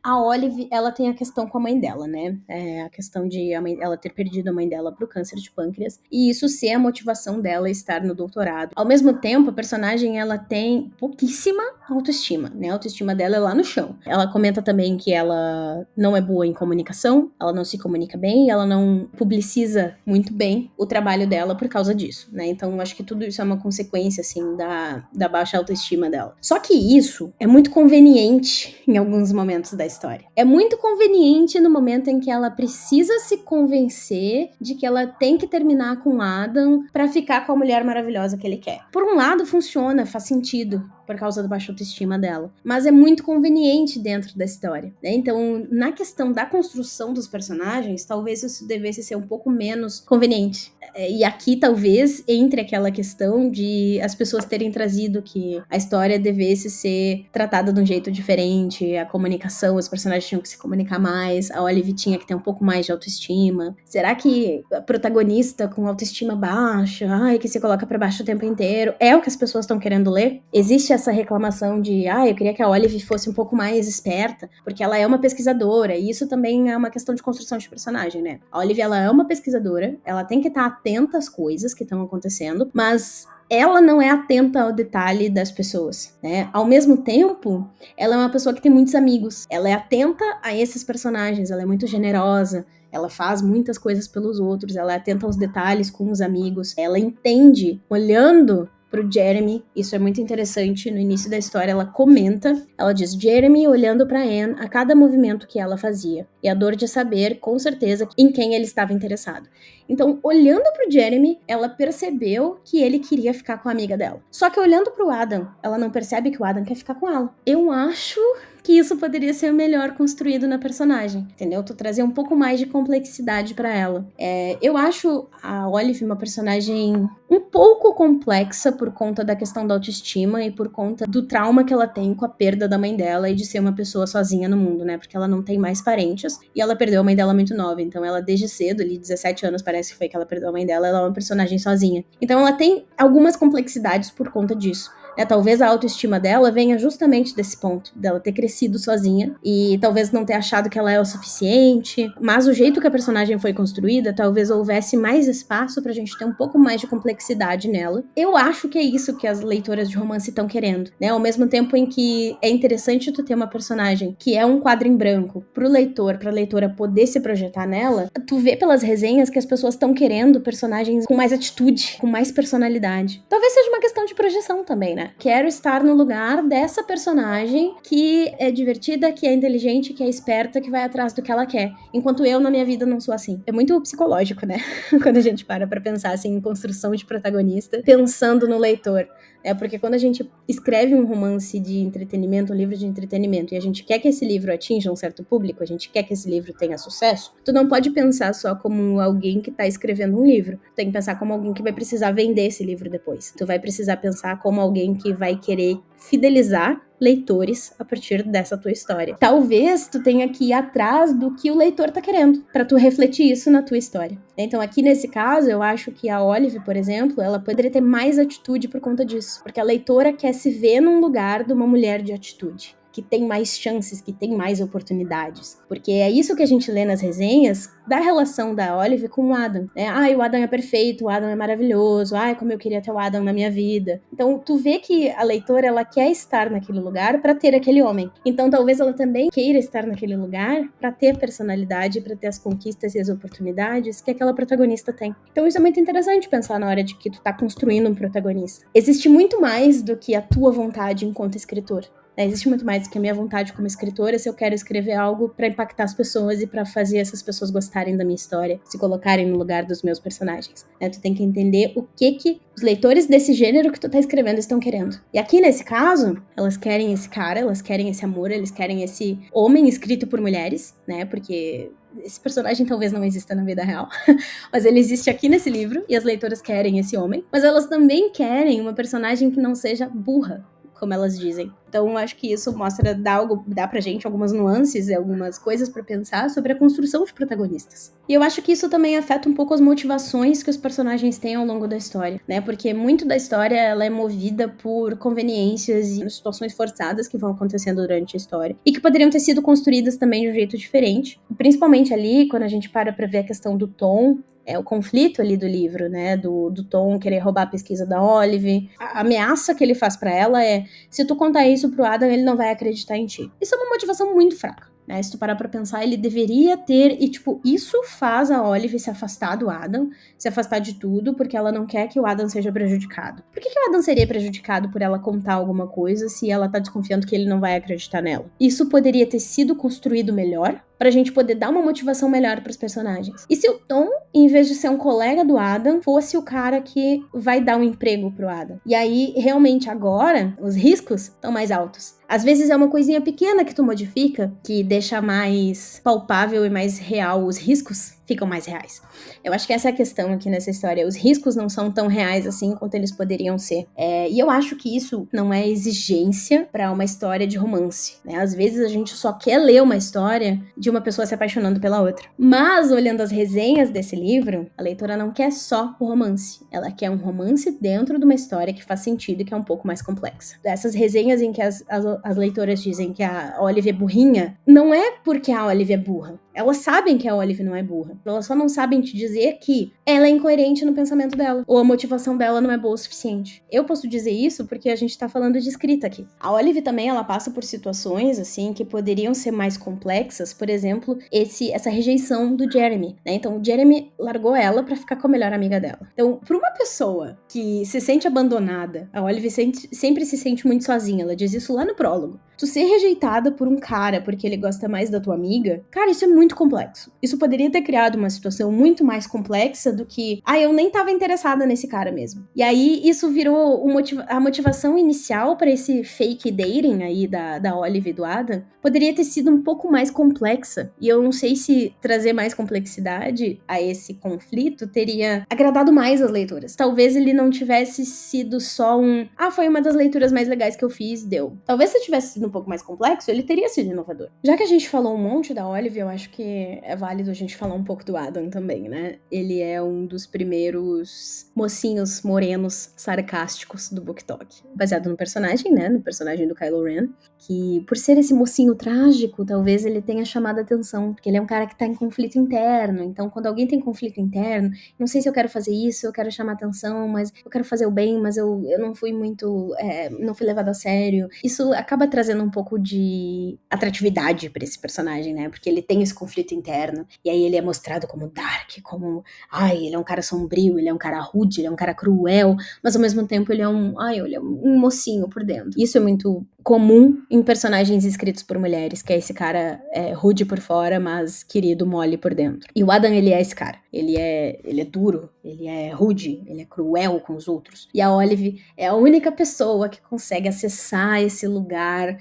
A Olive, ela tem a questão com a mãe dela, né? A questão de ela ter perdido a mãe dela pro câncer de pâncreas. E isso ser a motivação dela estar no doutorado. Ao mesmo tempo, a personagem, ela tem pouquíssima autoestima, né? A autoestima dela é lá no chão. Ela comenta também que ela não é boa em comunicação, ela não se comunica bem, ela não publiciza muito bem o trabalho dela por causa disso, né? Então, eu acho que tudo isso é uma consequência, assim, da baixa autoestima dela. Só que isso é muito conveniente em alguns momentos da história. É muito conveniente no momento em que ela precisa se convencer de que ela tem que terminar com Adam pra ficar com a mulher maravilhosa que ele quer. Por um lado, funciona, faz sentido, por causa da baixa autoestima dela. Mas é muito conveniente dentro da história, né? Então, na questão da construção dos personagens, talvez isso devesse ser um pouco menos conveniente. E aqui, talvez, entre aquela questão de as pessoas terem trazido que a história devesse ser tratada de um jeito diferente, a comunicação, os personagens tinham que se comunicar mais, a Olive tinha que ter um pouco mais de autoestima. Será que a protagonista com autoestima baixa, que se coloca pra baixo o tempo inteiro, é o que as pessoas estão querendo ler? Existe essa reclamação de, eu queria que a Olive fosse um pouco mais esperta, porque ela é uma pesquisadora, e isso também é uma questão de construção de personagem, né? A Olive, ela é uma pesquisadora, ela tem que estar atenta às coisas que estão acontecendo, mas ela não é atenta ao detalhe das pessoas, né? Ao mesmo tempo, ela é uma pessoa que tem muitos amigos, ela é atenta a esses personagens, ela é muito generosa, ela faz muitas coisas pelos outros, ela é atenta aos detalhes com os amigos, ela entende, olhando pro Jeremy, isso é muito interessante, no início da história ela comenta, ela diz, Jeremy olhando pra Anne a cada movimento que ela fazia, e a dor de saber, com certeza, em quem ele estava interessado. Então, olhando pro Jeremy, ela percebeu que ele queria ficar com a amiga dela. Só que olhando pro Adam, ela não percebe que o Adam quer ficar com ela. Eu acho que isso poderia ser melhor construído na personagem, entendeu? Tu trazer um pouco mais de complexidade pra ela. Eu acho a Olive uma personagem um pouco complexa por conta da questão da autoestima e por conta do trauma que ela tem com a perda da mãe dela e de ser uma pessoa sozinha no mundo, né? Porque ela não tem mais parentes e ela perdeu a mãe dela muito nova, então ela desde cedo, ali 17 anos parece que foi que ela perdeu a mãe dela, ela é uma personagem sozinha. Então ela tem algumas complexidades por conta disso. Talvez a autoestima dela venha justamente desse ponto, dela ter crescido sozinha e talvez não ter achado que ela é o suficiente, mas o jeito que a personagem foi construída, talvez houvesse mais espaço pra gente ter um pouco mais de complexidade nela. Eu acho que é isso que as leitoras de romance estão querendo, né? Ao mesmo tempo em que é interessante tu ter uma personagem que é um quadro em branco pro leitor, pra leitora poder se projetar nela, tu vê pelas resenhas que as pessoas estão querendo personagens com mais atitude, com mais personalidade. Talvez seja uma questão de projeção também, né? Quero estar no lugar dessa personagem que é divertida, que é inteligente, que é esperta, que vai atrás do que ela quer. Enquanto eu, na minha vida, não sou assim. É muito psicológico, né? Quando a gente para pra pensar assim em construção de protagonista, pensando no leitor. Porque quando a gente escreve um romance de entretenimento, um livro de entretenimento, e a gente quer que esse livro atinja um certo público, a gente quer que esse livro tenha sucesso, tu não pode pensar só como alguém que tá escrevendo um livro. Tu tem que pensar como alguém que vai precisar vender esse livro depois. Tu vai precisar pensar como alguém que vai querer fidelizar leitores a partir dessa tua história. Talvez tu tenha que ir atrás do que o leitor tá querendo, pra tu refletir isso na tua história. Então aqui nesse caso, eu acho que a Olive, por exemplo, ela poderia ter mais atitude por conta disso, porque a leitora quer se ver num lugar de uma mulher de atitude, que tem mais chances, que tem mais oportunidades. Porque é isso que a gente lê nas resenhas da relação da Olive com o Adam, né? O Adam é perfeito, o Adam é maravilhoso, como eu queria ter o Adam na minha vida. Então, tu vê que a leitora, ela quer estar naquele lugar pra ter aquele homem. Então, talvez ela também queira estar naquele lugar pra ter a personalidade, pra ter as conquistas e as oportunidades que aquela protagonista tem. Então, isso é muito interessante pensar na hora de que tu tá construindo um protagonista. Existe muito mais do que a tua vontade enquanto escritor. Existe muito mais do que a minha vontade como escritora, se eu quero escrever algo pra impactar as pessoas e pra fazer essas pessoas gostarem da minha história, se colocarem no lugar dos meus personagens. Tu tem que entender o que os leitores desse gênero que tu tá escrevendo estão querendo. E aqui nesse caso, elas querem esse cara, elas querem esse amor, eles querem esse homem escrito por mulheres, né? Porque esse personagem talvez não exista na vida real, mas ele existe aqui nesse livro e as leitoras querem esse homem. Mas elas também querem uma personagem que não seja burra, como elas dizem. Então, acho que isso mostra, dá pra gente algumas nuances e algumas coisas pra pensar sobre a construção de protagonistas. E eu acho que isso também afeta um pouco as motivações que os personagens têm ao longo da história, né? Porque muito da história, ela é movida por conveniências e situações forçadas que vão acontecendo durante a história e que poderiam ter sido construídas também de um jeito diferente. Principalmente ali, quando a gente para pra ver a questão do tom, o conflito ali do livro, né, do Tom querer roubar a pesquisa da Olive. A ameaça que ele faz pra ela é, se tu contar isso pro Adam, ele não vai acreditar em ti. Isso é uma motivação muito fraca. né? Se tu parar pra pensar, ele deveria ter, e tipo, isso faz a Olive se afastar do Adam, se afastar de tudo, porque ela não quer que o Adam seja prejudicado. Por que o Adam seria prejudicado por ela contar alguma coisa se ela tá desconfiando que ele não vai acreditar nela? Isso poderia ter sido construído melhor, pra gente poder dar uma motivação melhor pros personagens. E se o Tom, em vez de ser um colega do Adam, fosse o cara que vai dar um emprego pro Adam? E aí, realmente, agora, os riscos estão mais altos. Às vezes é uma coisinha pequena que tu modifica, que deixa mais palpável e mais real os riscos, ficam mais reais. Eu acho que essa é a questão aqui nessa história. Os riscos não são tão reais assim quanto eles poderiam ser. E eu acho que isso não é exigência pra uma história de romance, né? Às vezes a gente só quer ler uma história de uma pessoa se apaixonando pela outra. Mas, olhando as resenhas desse livro, a leitora não quer só o romance. Ela quer um romance dentro de uma história que faz sentido e que é um pouco mais complexa. Essas resenhas em que as leitoras dizem que a Olive é burrinha, não é porque a Olive é burra. Elas sabem que a Olive não é burra. Elas só não sabem te dizer que ela é incoerente no pensamento dela, ou a motivação dela não é boa o suficiente. Eu posso dizer isso porque a gente tá falando de escrita aqui. A Olive também, ela passa por situações, assim, que poderiam ser mais complexas. Por exemplo, essa rejeição do Jeremy, né? Então, o Jeremy largou ela pra ficar com a melhor amiga dela. Então, pra uma pessoa que se sente abandonada, a Olive sempre se sente muito sozinha. Ela diz isso lá no prólogo. Tu ser rejeitada por um cara porque ele gosta mais da tua amiga, cara, isso é muito complexo. Isso poderia ter criado uma situação muito mais complexa do que, eu nem tava interessada nesse cara mesmo. E aí, isso virou a motivação inicial pra esse fake dating aí da Olive e do Adam, poderia ter sido um pouco mais complexa. E eu não sei se trazer mais complexidade a esse conflito teria agradado mais as leitoras. Talvez ele não tivesse sido só foi uma das leituras mais legais que eu fiz, deu. Talvez se tivesse sido um pouco mais complexo, ele teria sido inovador. Já que a gente falou um monte da Olive, eu acho que é válido a gente falar um pouco do Adam também, né? Ele é um dos primeiros mocinhos morenos sarcásticos do BookTok. Baseado no personagem, né? No personagem do Kylo Ren, que por ser esse mocinho trágico, talvez ele tenha chamado a atenção, porque ele é um cara que tá em conflito interno. Então, quando alguém tem conflito interno, não sei se eu quero fazer isso, eu quero chamar atenção, mas eu quero fazer o bem, mas eu não fui muito, não fui levado a sério. Isso acaba trazendo um pouco de atratividade pra esse personagem, né? Porque ele tem esse conflito interno, e aí ele é mostrado como dark, como, ele é um cara sombrio, ele é um cara rude, ele é um cara cruel, mas ao mesmo tempo ele é ele é um mocinho por dentro. Isso é muito comum em personagens escritos por mulheres, que é esse cara rude por fora, mas querido, mole por dentro. E o Adam, ele é esse cara. Ele é duro, ele é rude, ele é cruel com os outros. E a Olive é a única pessoa que consegue acessar esse lugar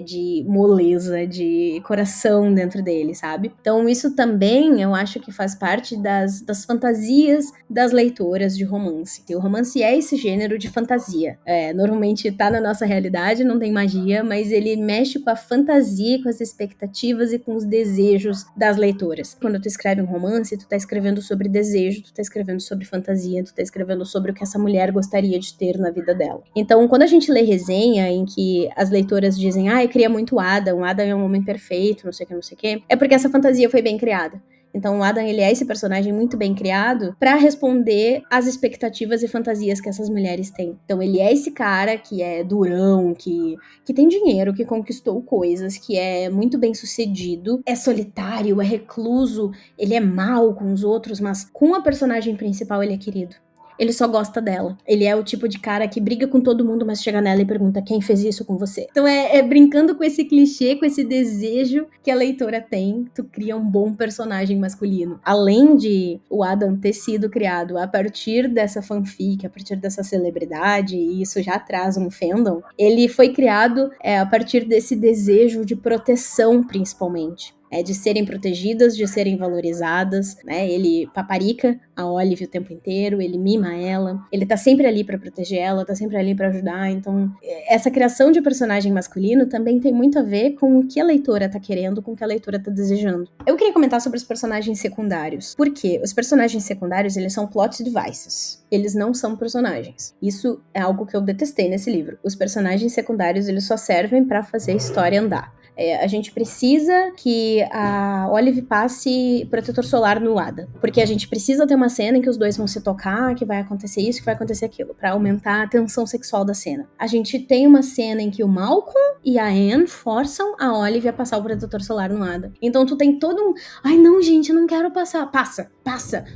de moleza, de coração dentro dele, sabe? Então isso também eu acho que faz parte das fantasias das leitoras de romance. E o romance é esse gênero de fantasia. Normalmente tá na nossa realidade, não tem magia, mas ele mexe com a fantasia, com as expectativas e com os desejos das leitoras. Quando tu escreve um romance, tu tá escrevendo sobre desejo, tu tá escrevendo sobre fantasia, tu tá escrevendo sobre o que essa mulher gostaria de ter na vida dela. Então, quando a gente lê resenha em que as leitoras dizem, eu queria muito o Adam é um homem perfeito, não sei o que, é porque essa fantasia foi bem criada. Então o Adam, ele é esse personagem muito bem criado pra responder às expectativas e fantasias que essas mulheres têm. Então ele é esse cara que é durão, que tem dinheiro, que conquistou coisas, que é muito bem sucedido, é solitário, é recluso, ele é mau com os outros, mas com a personagem principal ele é querido. Ele só gosta dela. Ele é o tipo de cara que briga com todo mundo, mas chega nela e pergunta quem fez isso com você. Então é brincando com esse clichê, com esse desejo que a leitora tem, tu cria um bom personagem masculino. Além de o Adam ter sido criado a partir dessa fanfic, a partir dessa celebridade, e isso já traz um fandom, ele foi criado a partir desse desejo de proteção, principalmente. De serem protegidas, de serem valorizadas, né? Ele paparica a Olive o tempo inteiro, ele mima ela, ele tá sempre ali pra proteger ela, tá sempre ali pra ajudar. Então, essa criação de personagem masculino também tem muito a ver com o que a leitora tá querendo, com o que a leitora tá desejando. Eu queria comentar sobre os personagens secundários. Por quê? Os personagens secundários, eles são plot devices. Eles não são personagens. Isso é algo que eu detestei nesse livro. Os personagens secundários, eles só servem pra fazer a história andar. A gente precisa que a Olive passe protetor solar no Ada, porque a gente precisa ter uma cena em que os dois vão se tocar, que vai acontecer isso, que vai acontecer aquilo, pra aumentar a tensão sexual da cena. A gente tem uma cena em que o Malcolm e a Anne forçam a Olive a passar o protetor solar no Ada. Então tu tem todo um... Ai, não, gente, eu não quero passar. Passa.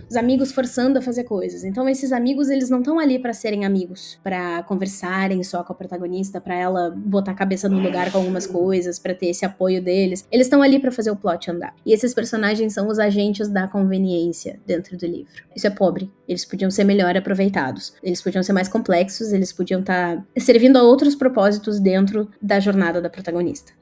Os amigos forçando a fazer coisas. Então esses amigos, eles não estão ali pra serem amigos, pra conversarem só com a protagonista, pra ela botar a cabeça no lugar com algumas coisas, pra ter esse apoio deles. Eles estão ali pra fazer o plot andar. E esses personagens são os agentes da conveniência dentro do livro. Isso é pobre. Eles podiam ser melhor aproveitados. Eles podiam ser mais complexos, eles podiam estar servindo a outros propósitos dentro da jornada da protagonista.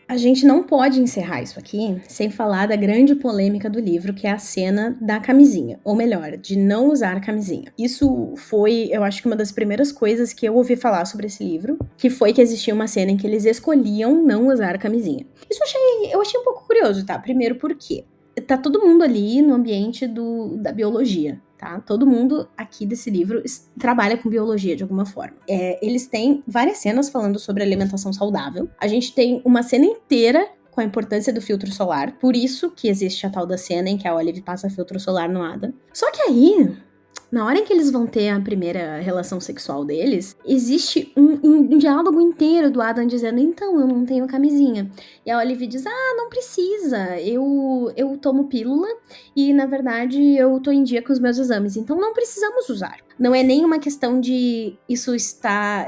A gente não pode encerrar isso aqui sem falar da grande polêmica do livro, que é a cena da camisinha. Ou melhor, de não usar camisinha. Isso foi, eu acho que uma das primeiras coisas que eu ouvi falar sobre esse livro, que foi que existia uma cena em que eles escolhiam não usar camisinha. Isso eu achei um pouco curioso, tá? Primeiro porque tá todo mundo ali no ambiente da biologia. Tá? Todo mundo aqui desse livro trabalha com biologia de alguma forma. Eles têm várias cenas falando sobre alimentação saudável. A gente tem uma cena inteira com a importância do filtro solar. Por isso que existe a tal da cena em que a Olive passa filtro solar no Ada. Só que aí, na hora em que eles vão ter a primeira relação sexual deles, existe um diálogo inteiro do Adam dizendo: então, eu não tenho camisinha. E a Olive diz: não precisa, eu tomo pílula e, na verdade, eu tô em dia com os meus exames, então não precisamos usar. Não é nem uma questão de isso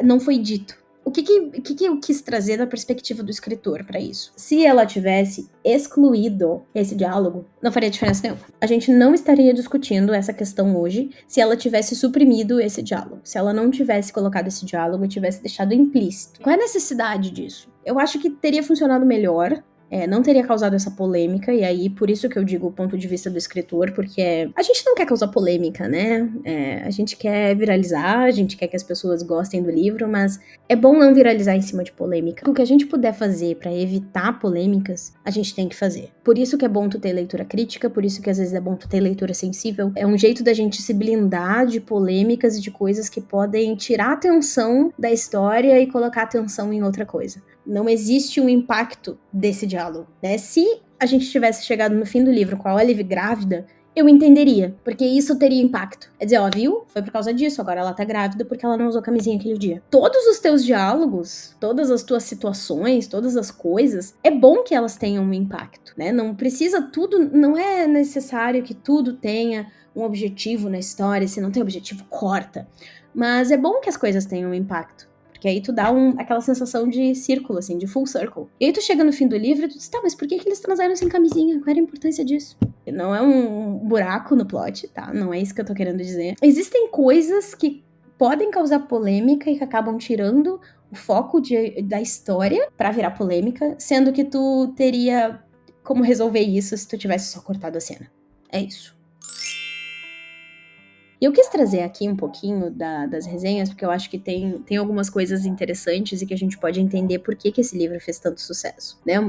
não foi dito. O que eu quis trazer da perspectiva do escritor pra isso? Se ela tivesse excluído esse diálogo, não faria diferença nenhuma. A gente não estaria discutindo essa questão hoje se ela tivesse suprimido esse diálogo. Se ela não tivesse colocado esse diálogo e tivesse deixado implícito. Qual é a necessidade disso? Eu acho que teria funcionado melhor. Não teria causado essa polêmica, e aí por isso que eu digo o ponto de vista do escritor, porque a gente não quer causar polêmica, né? A gente quer viralizar, a gente quer que as pessoas gostem do livro, mas é bom não viralizar em cima de polêmica. O que a gente puder fazer pra evitar polêmicas, a gente tem que fazer. Por isso que é bom tu ter leitura crítica, por isso que às vezes é bom tu ter leitura sensível. É um jeito da gente se blindar de polêmicas e de coisas que podem tirar a atenção da história e colocar a atenção em outra coisa. Não existe um impacto desse diálogo, né? Se a gente tivesse chegado no fim do livro com a Olive grávida, eu entenderia, porque isso teria impacto. É dizer, viu? Foi por causa disso, agora ela tá grávida porque ela não usou camisinha aquele dia. Todos os teus diálogos, todas as tuas situações, todas as coisas, é bom que elas tenham um impacto, né? Não precisa tudo, não é necessário que tudo tenha um objetivo na história, se não tem objetivo, corta. Mas é bom que as coisas tenham um impacto. Porque aí tu dá aquela sensação de círculo, assim, de full circle. E aí tu chega no fim do livro e tu diz, tá, mas por que eles transaram sem camisinha? Qual era a importância disso? Não é um buraco no plot, tá? Não é isso que eu tô querendo dizer. Existem coisas que podem causar polêmica e que acabam tirando o foco da história pra virar polêmica, sendo que tu teria como resolver isso se tu tivesse só cortado a cena. É isso. E eu quis trazer aqui um pouquinho das resenhas, porque eu acho que tem algumas coisas interessantes e que a gente pode entender por que esse livro fez tanto sucesso, né?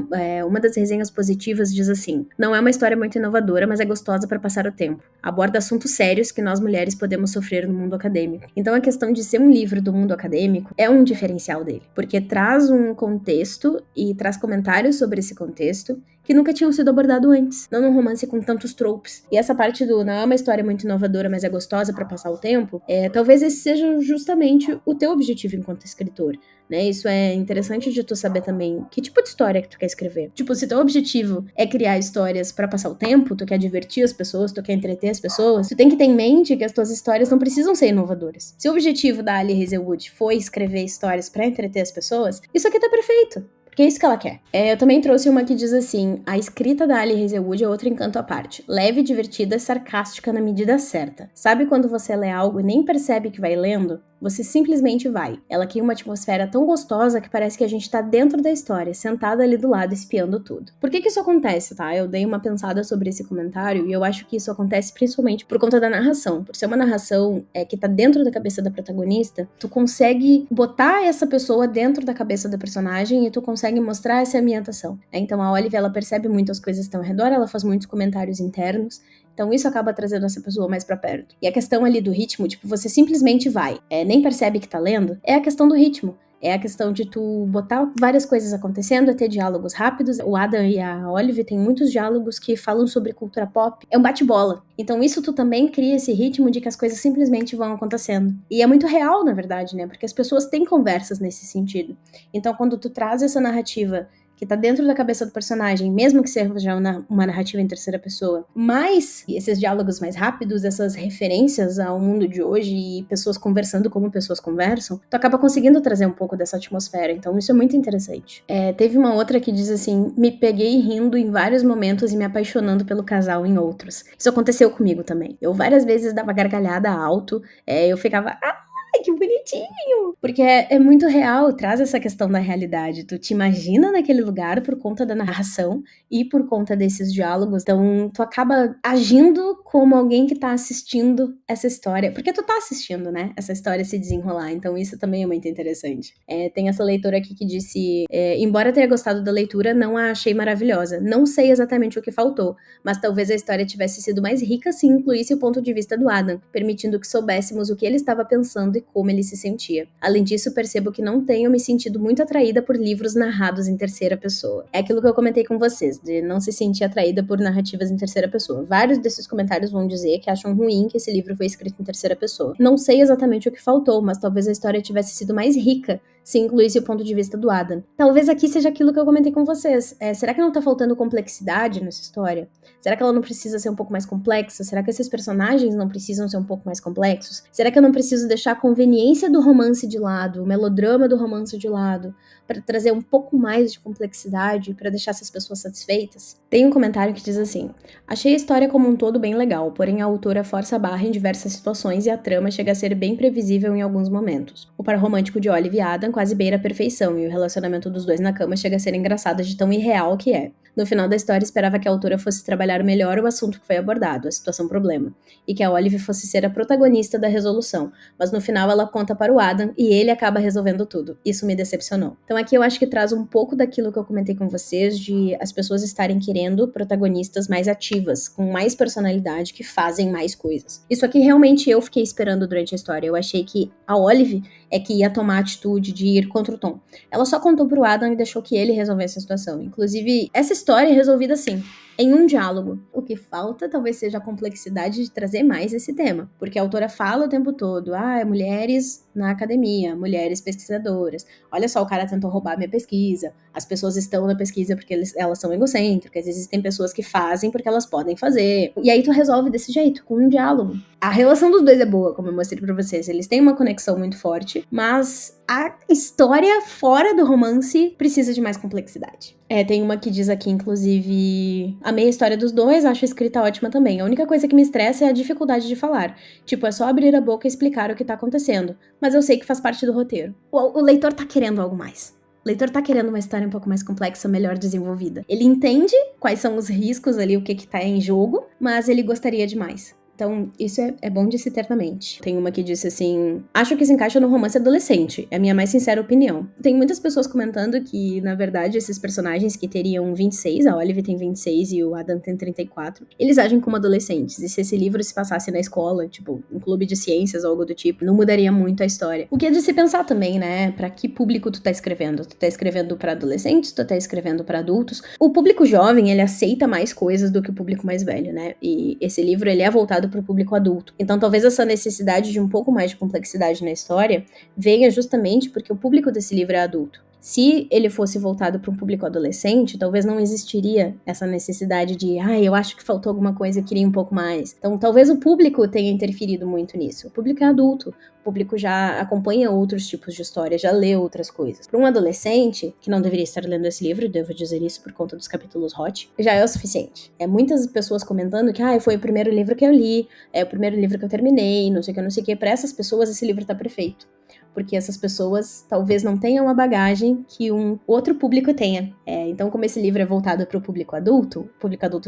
Uma das resenhas positivas diz assim: não é uma história muito inovadora, mas é gostosa para passar o tempo. Aborda assuntos sérios que nós mulheres podemos sofrer no mundo acadêmico. Então a questão de ser um livro do mundo acadêmico é um diferencial dele, porque traz um contexto e traz comentários sobre esse contexto que nunca tinham sido abordados antes. Não num romance com tantos tropes. E essa parte do não é uma história muito inovadora, mas é gostosa pra passar o tempo, talvez esse seja justamente o teu objetivo enquanto escritor, né? Isso é interessante de tu saber também que tipo de história que tu quer escrever. Tipo, se teu objetivo é criar histórias pra passar o tempo, tu quer divertir as pessoas, tu quer entreter as pessoas, tu tem que ter em mente que as tuas histórias não precisam ser inovadoras. Se o objetivo da Ali Hazelwood foi escrever histórias pra entreter as pessoas, isso aqui tá perfeito. Que é isso que ela quer. Eu também trouxe uma que diz assim: a escrita da Ali Hazelwood é outro encanto à parte. Leve, divertida e sarcástica na medida certa. Sabe quando você lê algo e nem percebe que vai lendo? Você simplesmente vai. Ela cria uma atmosfera tão gostosa que parece que a gente tá dentro da história, sentada ali do lado, espiando tudo. Por que isso acontece, tá? Eu dei uma pensada sobre esse comentário e eu acho que isso acontece principalmente por conta da narração. Por ser uma narração que tá dentro da cabeça da protagonista, tu consegue botar essa pessoa dentro da cabeça da personagem e tu consegue mostrar essa ambientação. Então a Olive, ela percebe muito as coisas que estão ao redor, ela faz muitos comentários internos. Então isso acaba trazendo essa pessoa mais pra perto. E a questão ali do ritmo, tipo, você simplesmente vai, nem percebe que tá lendo, é a questão do ritmo. É a questão de tu botar várias coisas acontecendo, é ter diálogos rápidos. O Adam e a Olive têm muitos diálogos que falam sobre cultura pop. É um bate-bola. Então isso tu também cria esse ritmo de que as coisas simplesmente vão acontecendo. E é muito real, na verdade, né? Porque as pessoas têm conversas nesse sentido. Então quando tu traz essa narrativa que tá dentro da cabeça do personagem, mesmo que seja uma narrativa em terceira pessoa, mas esses diálogos mais rápidos, essas referências ao mundo de hoje e pessoas conversando como pessoas conversam, tu acaba conseguindo trazer um pouco dessa atmosfera, então isso é muito interessante. Teve uma outra que diz assim, me peguei rindo em vários momentos e me apaixonando pelo casal em outros. Isso aconteceu comigo também. Eu várias vezes dava gargalhada alto, eu ficava, ai, que bonitinho! Porque é muito real, traz essa questão da realidade. Tu te imagina naquele lugar por conta da narração e por conta desses diálogos. Então, tu acaba agindo como alguém que tá assistindo essa história. Porque tu tá assistindo, né? Essa história se desenrolar. Então, isso também é muito interessante. Tem essa leitora aqui que disse: embora tenha gostado da leitura, não a achei maravilhosa. Não sei exatamente o que faltou, mas talvez a história tivesse sido mais rica se incluísse o ponto de vista do Adam, permitindo que soubéssemos o que ele estava pensando e como ele se sentia. Além disso, percebo que não tenho me sentido muito atraída por livros narrados em terceira pessoa. É aquilo que eu comentei com vocês, de não se sentir atraída por narrativas em terceira pessoa. Vários desses comentários vão dizer que acham ruim que esse livro foi escrito em terceira pessoa. Não sei exatamente o que faltou, mas talvez a história tivesse sido mais rica se incluísse o ponto de vista do Adam. Talvez aqui seja aquilo que eu comentei com vocês. Será que não tá faltando complexidade nessa história? Será que ela não precisa ser um pouco mais complexa? Será que esses personagens não precisam ser um pouco mais complexos? Será que eu não preciso deixar a conveniência do romance de lado, o melodrama do romance de lado, para trazer um pouco mais de complexidade, para deixar essas pessoas satisfeitas? Tem um comentário que diz assim: achei a história como um todo bem legal, porém a autora força a barra em diversas situações e a trama chega a ser bem previsível em alguns momentos. O par romântico de Olive e Adam quase beira a perfeição, e o relacionamento dos dois na cama chega a ser engraçado de tão irreal que é. No final da história, esperava que a autora fosse trabalhar melhor o assunto que foi abordado, a situação-problema, e que a Olive fosse ser a protagonista da resolução, mas no final ela conta para o Adam e ele acaba resolvendo tudo. Isso me decepcionou. Então aqui eu acho que traz um pouco daquilo que eu comentei com vocês, de as pessoas estarem querendo protagonistas mais ativas, com mais personalidade, que fazem mais coisas. Isso aqui realmente eu fiquei esperando durante a história. Eu achei que a Olive é que ia tomar a atitude de ir contra o Tom. Ela só contou pro Adam e deixou que ele resolvesse a situação. Inclusive, essa história é resolvida assim, em um diálogo. O que falta talvez seja a complexidade de trazer mais esse tema, porque a autora fala o tempo todo, mulheres na academia, mulheres pesquisadoras, olha só, o cara tentou roubar minha pesquisa, as pessoas estão na pesquisa porque elas são egocêntricas, existem pessoas que fazem porque elas podem fazer, e aí tu resolve desse jeito, com um diálogo. A relação dos dois é boa, como eu mostrei pra vocês, eles têm uma conexão muito forte, mas a história fora do romance precisa de mais complexidade. Tem uma que diz aqui, inclusive, amei a história dos dois, acho a escrita ótima também. A única coisa que me estressa é a dificuldade de falar. Tipo, é só abrir a boca e explicar o que tá acontecendo. Mas eu sei que faz parte do roteiro. O leitor tá querendo algo mais. O leitor tá querendo uma história um pouco mais complexa, melhor desenvolvida. Ele entende quais são os riscos ali, o que tá em jogo, mas ele gostaria de mais. Então, isso é bom de se ter na mente. Tem uma que disse assim: acho que se encaixa no romance adolescente. É a minha mais sincera opinião. Tem muitas pessoas comentando que, na verdade, esses personagens que teriam 26, a Olive tem 26 e o Adam tem 34, eles agem como adolescentes. E se esse livro se passasse na escola, tipo, um clube de ciências ou algo do tipo, não mudaria muito a história. O que é de se pensar também, né? Pra que público tu tá escrevendo? Tu tá escrevendo pra adolescentes? Tu tá escrevendo pra adultos? O público jovem, ele aceita mais coisas do que o público mais velho, né? E esse livro, ele é voltado para o público adulto. Então, talvez essa necessidade de um pouco mais de complexidade na história venha justamente porque o público desse livro é adulto. Se ele fosse voltado para um público adolescente, talvez não existiria essa necessidade de, eu acho que faltou alguma coisa, eu queria um pouco mais. Então, talvez o público tenha interferido muito nisso. O público é adulto, o público já acompanha outros tipos de história, já lê outras coisas. Para um adolescente, que não deveria estar lendo esse livro, devo dizer isso por conta dos capítulos hot, já é o suficiente. Muitas pessoas comentando que, foi o primeiro livro que eu li, é o primeiro livro que eu terminei, não sei o que. Para essas pessoas, esse livro tá perfeito. Porque essas pessoas talvez não tenham uma bagagem que um outro público tenha. Então, como esse livro é voltado para o público adulto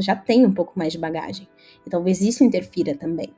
já tem um pouco mais de bagagem. E talvez isso interfira também.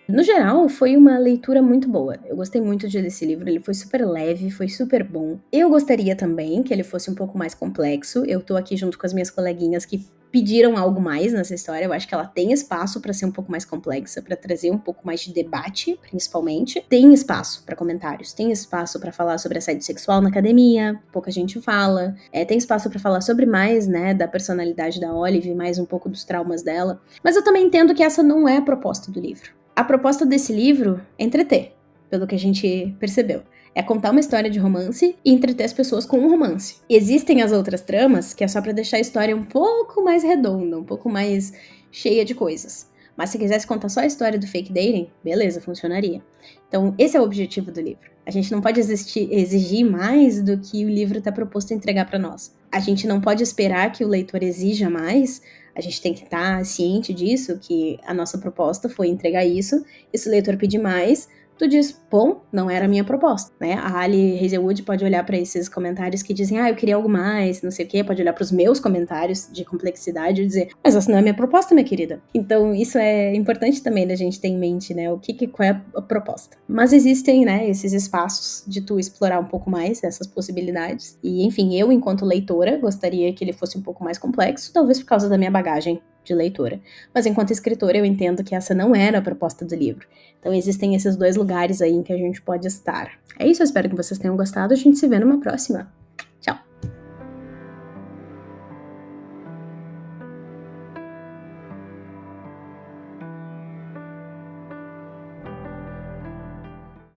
No geral, foi uma leitura muito boa. Eu gostei muito de ler esse livro, ele foi super leve, foi super bom. Eu gostaria também que ele fosse um pouco mais complexo. Eu tô aqui junto com as minhas coleguinhas que pediram algo mais nessa história. Eu acho que ela tem espaço pra ser um pouco mais complexa, pra trazer um pouco mais de debate, principalmente. Tem espaço pra comentários, tem espaço pra falar sobre assédio sexual na academia, pouca gente fala. Tem espaço pra falar sobre mais, né, da personalidade da Olive, mais um pouco dos traumas dela. Mas eu também entendo que essa não é a proposta do livro. A proposta desse livro é entreter, pelo que a gente percebeu. É contar uma história de romance e entreter as pessoas com um romance. Existem as outras tramas que é só pra deixar a história um pouco mais redonda, um pouco mais cheia de coisas. Mas se quisesse contar só a história do fake dating, beleza, funcionaria. Então, esse é o objetivo do livro. A gente não pode exigir mais do que o livro está proposto a entregar para nós. A gente não pode esperar que o leitor exija mais. A gente tem que estar ciente disso, que a nossa proposta foi entregar isso. E se o leitor pedir mais, tu diz, bom, não era a minha proposta, né? A Ali Hazelwood pode olhar para esses comentários que dizem, eu queria algo mais, não sei o quê, pode olhar para os meus comentários de complexidade e dizer, mas essa não é a minha proposta, minha querida. Então, isso é importante também da gente ter em mente, né? Qual é a proposta. Mas existem, né, esses espaços de tu explorar um pouco mais essas possibilidades. E, enfim, eu, enquanto leitora, gostaria que ele fosse um pouco mais complexo, talvez por causa da minha bagagem de leitora. Mas enquanto escritora, eu entendo que essa não era a proposta do livro. Então existem esses dois lugares aí em que a gente pode estar. É isso, eu espero que vocês tenham gostado. A gente se vê numa próxima.